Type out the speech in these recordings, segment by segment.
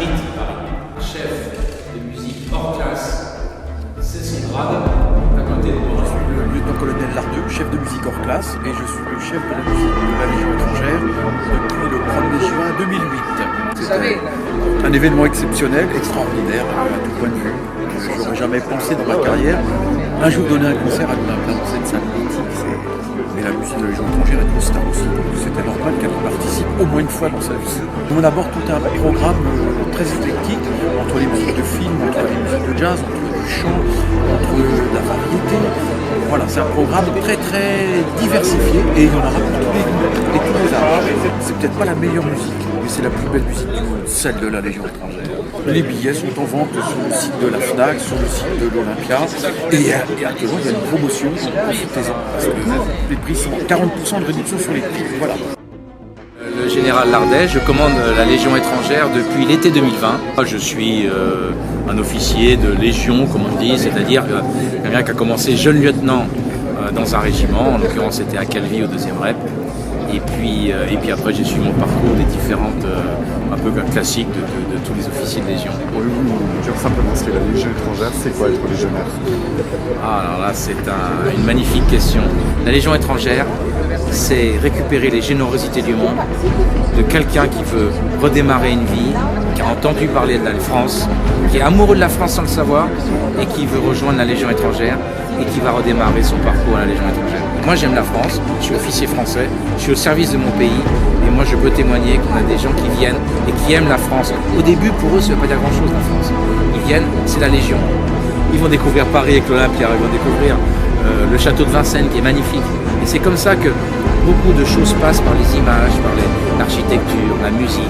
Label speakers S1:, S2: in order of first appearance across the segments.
S1: mythe de Paris, chef de musique hors classe, c'est son grade, à côté de moi.
S2: Je suis le lieutenant-colonel Lardeux, chef de musique hors classe, et je suis le chef de la musique de la Légion étrangère depuis le 1er juin 2008. C'était un événement exceptionnel, extraordinaire à tout point de vue. Je n'aurais jamais pensé dans ma carrière un jour donner un concert à l'Olympe dans cette salle mythique. Mais la musique de la Légion étrangère est une star aussi, donc c'était normal qu'elle participe au moins une fois dans sa vie. On aborde tout un programme très éclectique, entre les musiques de film, entre les musiques de jazz, entre du chant, entre la variété. Voilà, c'est un programme très très diversifié et il y en aura pour tous les goûts et tous les âges. C'est peut-être pas la meilleure musique, mais c'est la plus belle musique du monde, celle de la Légion étrangère. Les billets sont en vente sur le site de la FNAC, sur le site de l'Olympia. Et actuellement, il y a une promotion, profitez-en, parce que les prix sont 40% de réduction sur les prix. Voilà.
S1: Le général Lardet, je commande la Légion étrangère depuis l'été 2020. Je suis un officier de Légion, comme on dit, c'est-à-dire quelqu'un qui a commencé jeune lieutenant dans un régiment, en l'occurrence c'était à Calvi au 2e rep. Et puis après j'ai suivi mon parcours des différentes, un peu classiques de tous les officiers de Légion.
S3: Pourriez-vous nous dire simplement ce qu'est la Légion étrangère, c'est quoi être légionnaire?
S1: Alors là c'est une magnifique question. La Légion étrangère, c'est récupérer les générosités du monde, de quelqu'un qui veut redémarrer une vie, qui a entendu parler de la France, qui est amoureux de la France sans le savoir, et qui veut rejoindre la Légion étrangère, et qui va redémarrer son parcours à la Légion étrangère. Moi j'aime la France, je suis officier français, je suis au service de mon pays, et moi je peux témoigner qu'on a des gens qui viennent et qui aiment la France. Au début, pour eux, ça ne veut pas dire grand-chose la France. Ils viennent, c'est la Légion. Ils vont découvrir Paris avec l'Olympia, ils vont découvrir le château de Vincennes qui est magnifique. Et c'est comme ça que beaucoup de choses passent par les images, par l'architecture, la musique.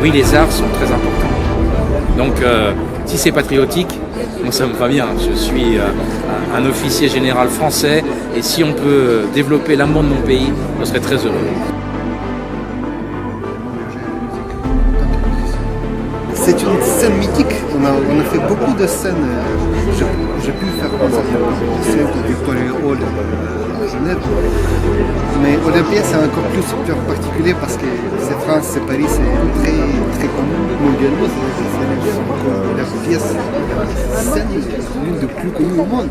S1: Oui, les arts sont très importants. Donc, si c'est patriotique, moi ça me va bien. Je suis un officier général français et si on peut développer l'amour de mon pays, je serais très heureux.
S4: C'est une scène mythique. On a fait beaucoup de scènes. J'ai pu faire par exemple une scène de Victoria Hall à Genève. Mais Olympia c'est encore plus super particulier parce que c'est France, c'est Paris, c'est très très connu mondialement. C'est la pièce, la scène l'une des plus connues au monde.